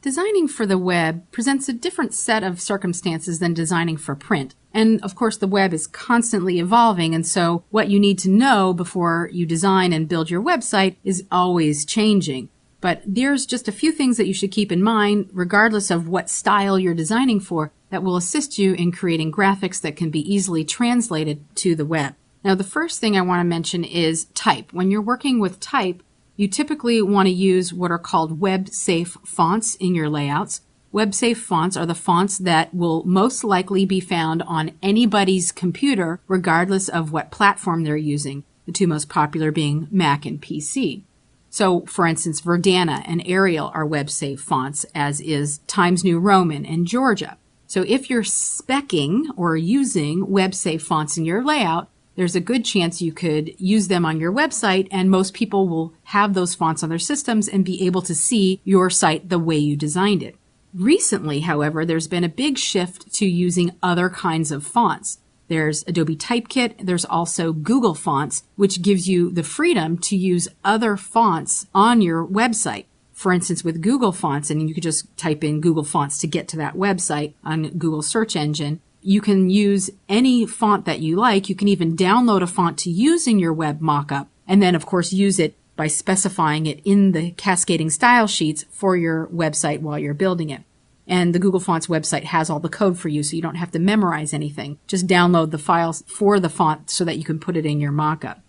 Designing for the web presents a different set of circumstances than designing for print. And of course, the web is constantly evolving, and so what you need to know before you design and build your website is always changing. But there's just a few things that you should keep in mind, regardless of what style you're designing for, that will assist you in creating graphics that can be easily translated to the web. Now, the first thing I want to mention is type. When you're working with type, you typically want to use what are called web-safe fonts in your layouts. Web-safe fonts are the fonts that will most likely be found on anybody's computer, regardless of what platform they're using, the two most popular being Mac and PC. So, for instance, Verdana and Arial are web-safe fonts, as is Times New Roman and Georgia. So if you're speccing or using web-safe fonts in your layout, there's a good chance you could use them on your website, and most people will have those fonts on their systems and be able to see your site the way you designed it. Recently, however, there's been a big shift to using other kinds of fonts. There's Adobe Typekit. There's also Google Fonts, which gives you the freedom to use other fonts on your website. For instance, with Google Fonts, and you could just type in Google Fonts to get to that website on Google search engine, you can use any font that you like. You can even download a font to use in your web mockup, and then, of course, use it by specifying it in the cascading style sheets for your website while you're building it. And the Google Fonts website has all the code for you, so you don't have to memorize anything. Just download the files for the font so that you can put it in your mockup.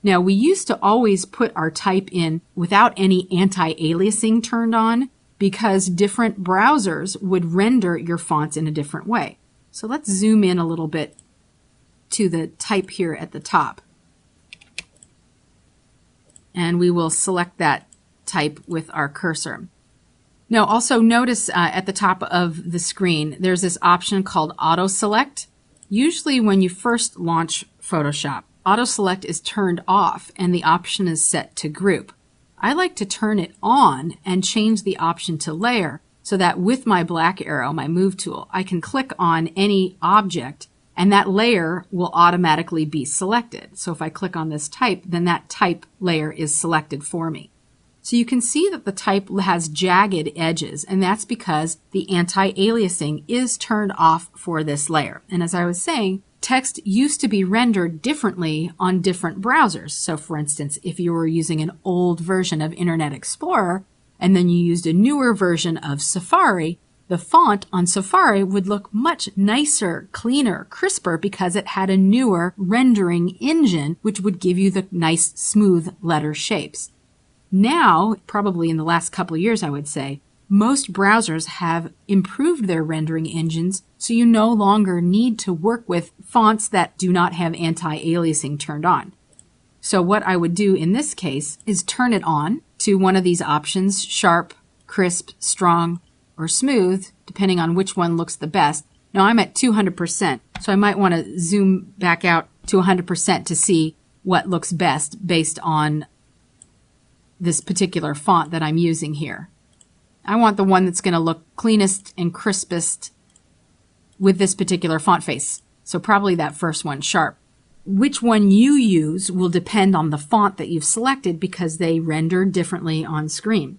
Now, we used to always put our type in without any anti-aliasing turned on because different browsers would render your fonts in a different way. So let's zoom in a little bit to the type here at the top. And we will select that type with our cursor. Now, also notice at the top of the screen, there's this option called Auto Select. Usually when you first launch Photoshop, Auto Select is turned off and the option is set to Group. I like to turn it on and change the option to Layer, so that with my black arrow, my move tool, I can click on any object and that layer will automatically be selected. So if I click on this type, then that type layer is selected for me. So you can see that the type has jagged edges, and that's because the anti-aliasing is turned off for this layer. And as I was saying, text used to be rendered differently on different browsers. So for instance, if you were using an old version of Internet Explorer, and then you used a newer version of Safari, the font on Safari would look much nicer, cleaner, crisper because it had a newer rendering engine which would give you the nice smooth letter shapes. Now, probably in the last couple of years, I would say, most browsers have improved their rendering engines, so you no longer need to work with fonts that do not have anti-aliasing turned on. So what I would do in this case is turn it on to one of these options, sharp, crisp, strong, or smooth, depending on which one looks the best. Now I'm at 200%, so I might want to zoom back out to 100% to see what looks best based on this particular font that I'm using here. I want the one that's going to look cleanest and crispest with this particular font face. So probably that first one, sharp. Which one you use will depend on the font that you've selected because they render differently on screen.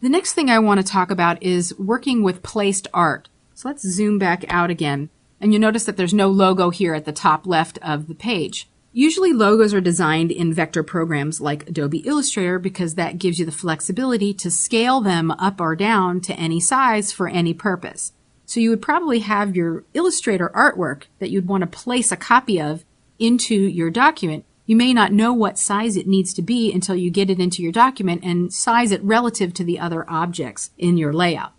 The next thing I want to talk about is working with placed art. So let's zoom back out again. And you notice that there's no logo here at the top left of the page. Usually logos are designed in vector programs like Adobe Illustrator because that gives you the flexibility to scale them up or down to any size for any purpose. So you would probably have your Illustrator artwork that you'd want to place a copy of into your document. You may not know what size it needs to be until you get it into your document and size it relative to the other objects in your layout.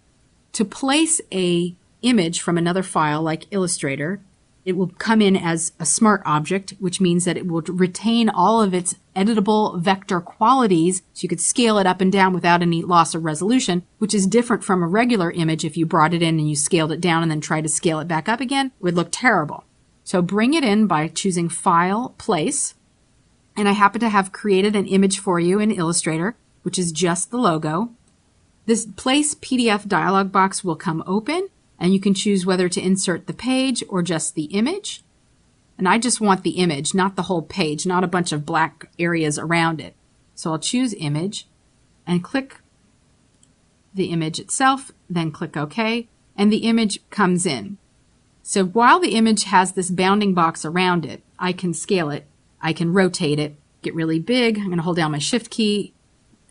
To place an image from another file like Illustrator, it will come in as a smart object, which means that it will retain all of its editable vector qualities, so you could scale it up and down without any loss of resolution, which is different from a regular image. If you brought it in and you scaled it down and then tried to scale it back up again, it would look terrible. So bring it in by choosing File, Place, and I happen to have created an image for you in Illustrator, which is just the logo. This Place PDF dialog box will come open, and you can choose whether to insert the page or just the image. And I just want the image, not the whole page, not a bunch of black areas around it. So I'll choose Image and click the image itself, then click OK, and the image comes in. So while the image has this bounding box around it, I can scale it, I can rotate it, get really big. I'm going to hold down my Shift key.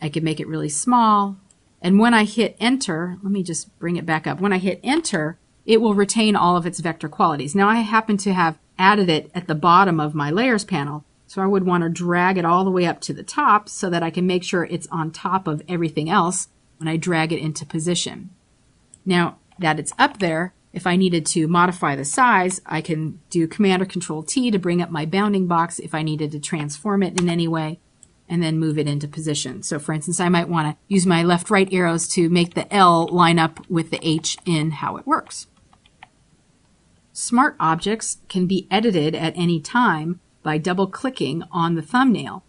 I can make it really small. And when I hit Enter, let me just bring it back up. When I hit Enter, it will retain all of its vector qualities. Now I happen to have added it at the bottom of my layers panel, so I would want to drag it all the way up to the top so that I can make sure it's on top of everything else when I drag it into position. Now that it's up there, if I needed to modify the size, I can do Command or Control T to bring up my bounding box if I needed to transform it in any way, and then move it into position. So for instance, I might want to use my left-right arrows to make the L line up with the H in how it works. Smart objects can be edited at any time by double-clicking on the thumbnail.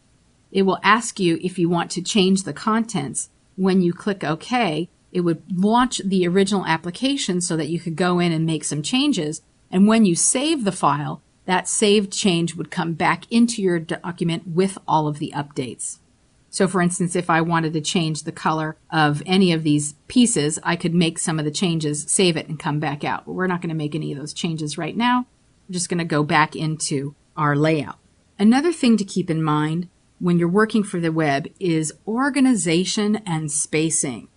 It will ask you if you want to change the contents. When you click OK, it would launch the original application so that you could go in and make some changes. And when you save the file, that saved change would come back into your document with all of the updates. So for instance, if I wanted to change the color of any of these pieces, I could make some of the changes, save it, and come back out. But we're not going to make any of those changes right now. We're just going to go back into our layout. Another thing to keep in mind when you're working for the web is organization and spacing.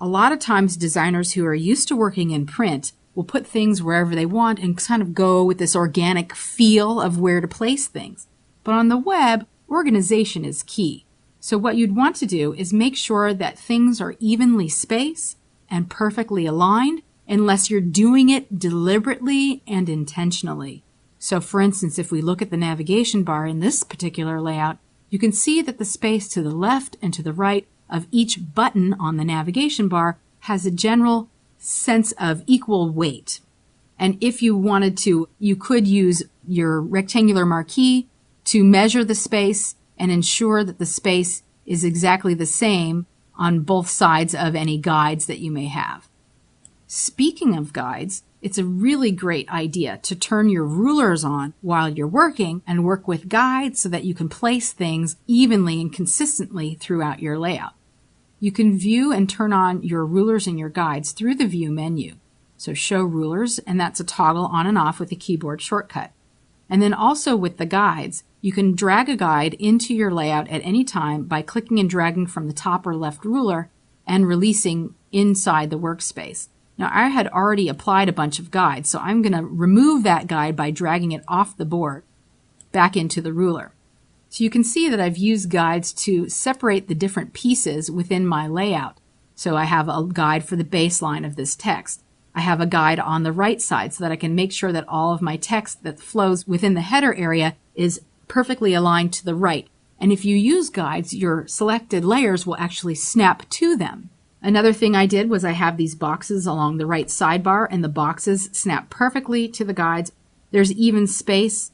A lot of times designers who are used to working in print will put things wherever they want and kind of go with this organic feel of where to place things. But on the web, organization is key. So what you'd want to do is make sure that things are evenly spaced and perfectly aligned unless you're doing it deliberately and intentionally. So for instance, if we look at the navigation bar in this particular layout, you can see that the space to the left and to the right of each button on the navigation bar has a general sense of equal weight. And if you wanted to, you could use your rectangular marquee to measure the space and ensure that the space is exactly the same on both sides of any guides that you may have. Speaking of guides, it's a really great idea to turn your rulers on while you're working and work with guides so that you can place things evenly and consistently throughout your layout. You can view and turn on your rulers and your guides through the View menu. So Show Rulers, and that's a toggle on and off with a keyboard shortcut. And then also with the guides, you can drag a guide into your layout at any time by clicking and dragging from the top or left ruler and releasing inside the workspace. Now I had already applied a bunch of guides, so I'm going to remove that guide by dragging it off the board back into the ruler. So you can see that I've used guides to separate the different pieces within my layout. So I have a guide for the baseline of this text. I have a guide on the right side so that I can make sure that all of my text that flows within the header area is perfectly aligned to the right. And if you use guides, your selected layers will actually snap to them. Another thing I did was I have these boxes along the right sidebar, and the boxes snap perfectly to the guides. There's even space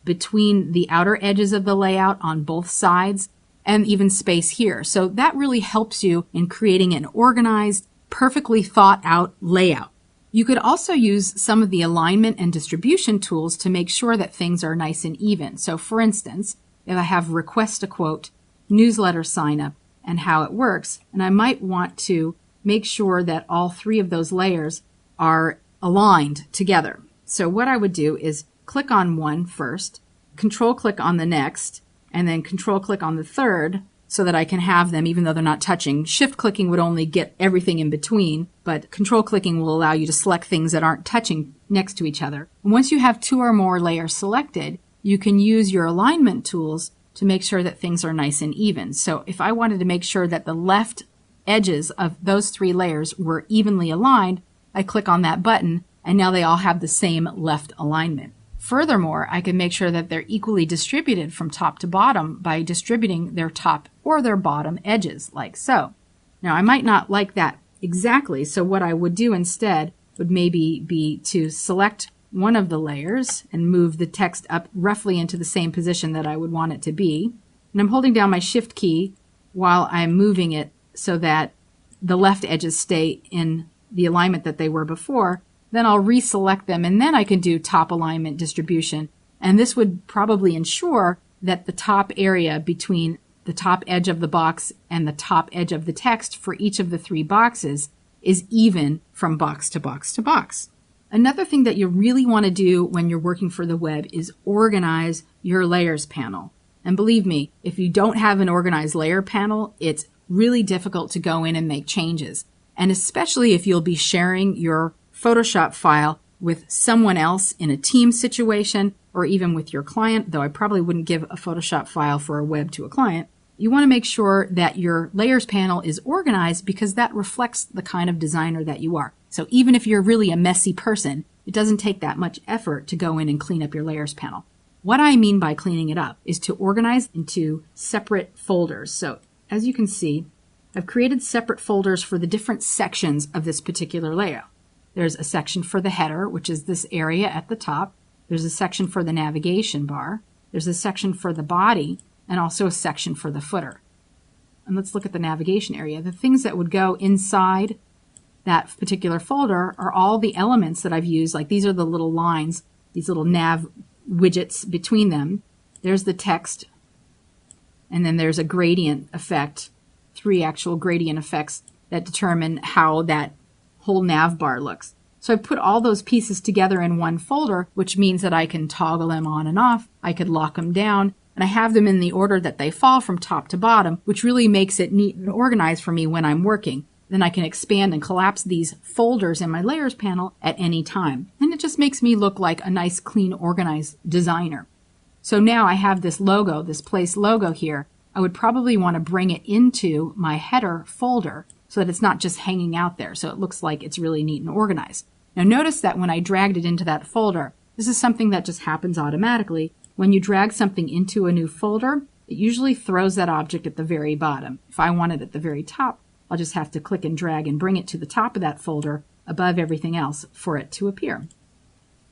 between the outer edges of the layout on both sides, and even space here. So that really helps you in creating an organized, perfectly thought out layout. You could also use some of the alignment and distribution tools to make sure that things are nice and even. So for instance, if I have Request a Quote, Newsletter Sign Up, and how it works, and I might want to make sure that all three of those layers are aligned together. So what I would do is click on one first, control click on the next, and then control click on the third so that I can have them even though they're not touching. Shift clicking would only get everything in between, but control clicking will allow you to select things that aren't touching next to each other. And once you have two or more layers selected, you can use your alignment tools to make sure that things are nice and even. So if I wanted to make sure that the left edges of those three layers were evenly aligned, I click on that button and now they all have the same left alignment. Furthermore, I can make sure that they're equally distributed from top to bottom by distributing their top or their bottom edges, like so. Now, I might not like that exactly, so what I would do instead would maybe be to select one of the layers and move the text up roughly into the same position that I would want it to be. And I'm holding down my Shift key while I'm moving it so that the left edges stay in the alignment that they were before. Then I'll reselect them, and then I can do top alignment distribution. And this would probably ensure that the top area between the top edge of the box and the top edge of the text for each of the 3 boxes is even from box to box to box. Another thing that you really want to do when you're working for the web is organize your layers panel. And believe me, if you don't have an organized layer panel, it's really difficult to go in and make changes. And especially if you'll be sharing your Photoshop file with someone else in a team situation or even with your client, though I probably wouldn't give a Photoshop file for a web to a client. You want to make sure that your layers panel is organized because that reflects the kind of designer that you are. So even if you're really a messy person, it doesn't take that much effort to go in and clean up your layers panel. What I mean by cleaning it up is to organize into separate folders. So as you can see, I've created separate folders for the different sections of this particular layout. There's a section for the header, which is this area at the top. There's a section for the navigation bar. There's a section for the body, and also a section for the footer. And let's look at the navigation area. The things that would go inside that particular folder are all the elements that I've used. Like these are the little lines, these little nav widgets between them. There's the text, and then there's a gradient effect, 3 actual gradient effects that determine how that whole nav bar looks. So I put all those pieces together in one folder, which means that I can toggle them on and off. I could lock them down, and I have them in the order that they fall from top to bottom, which really makes it neat and organized for me when I'm working. Then I can expand and collapse these folders in my layers panel at any time. And it just makes me look like a nice, clean, organized designer. So now I have this logo, this place logo here. I would probably want to bring it into my header folder so that it's not just hanging out there, so it looks like it's really neat and organized. Now notice that when I dragged it into that folder, this is something that just happens automatically. When you drag something into a new folder, it usually throws that object at the very bottom. If I want it at the very top, I'll just have to click and drag and bring it to the top of that folder above everything else for it to appear.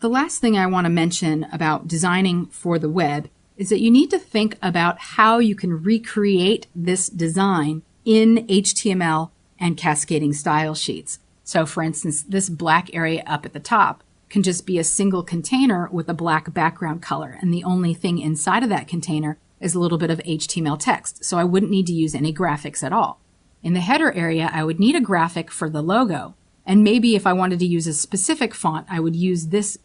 The last thing I want to mention about designing for the web is that you need to think about how you can recreate this design in HTML and cascading style sheets. So for instance, this black area up at the top can just be a single container with a black background color, and the only thing inside of that container is a little bit of HTML text, so I wouldn't need to use any graphics at all. In the header area, I would need a graphic for the logo, and maybe if I wanted to use a specific font, I would use this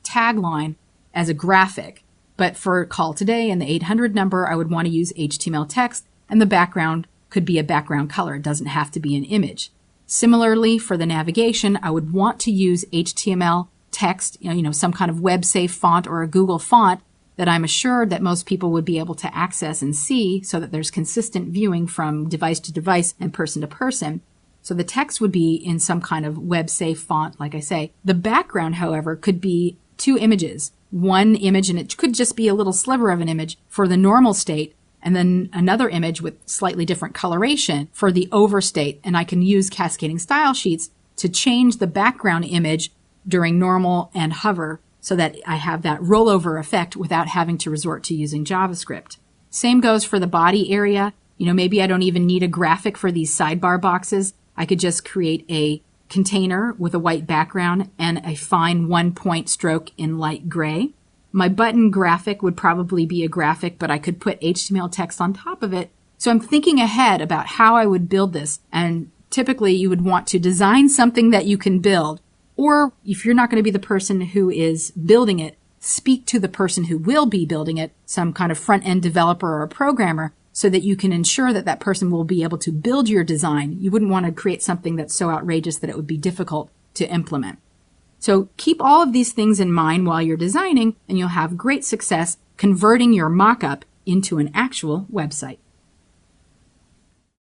tagline as a graphic. But for Call Today and the 800 number, I would want to use HTML text, and the background could be a background color. It doesn't have to be an image. Similarly, for the navigation, I would want to use HTML text, some kind of web-safe font or a Google font that I'm assured that most people would be able to access and see so that there's consistent viewing from device to device and person to person. So the text would be in some kind of web-safe font, like I say. The background, however, could be 2 images. One image, and it could just be a little sliver of an image for the normal state, and then another image with slightly different coloration for the overstate. And I can use cascading style sheets to change the background image during normal and hover so that I have that rollover effect without having to resort to using JavaScript. Same goes for the body area. Maybe I don't even need a graphic for these sidebar boxes. I could just create a container with a white background and a fine 1-point stroke in light gray. My button graphic would probably be a graphic, but I could put HTML text on top of it. So I'm thinking ahead about how I would build this. And typically you would want to design something that you can build. Or if you're not going to be the person who is building it, speak to the person who will be building it, some kind of front-end developer or a programmer, so that you can ensure that that person will be able to build your design. You wouldn't want to create something that's so outrageous that it would be difficult to implement. So keep all of these things in mind while you're designing, and you'll have great success converting your mock-up into an actual website.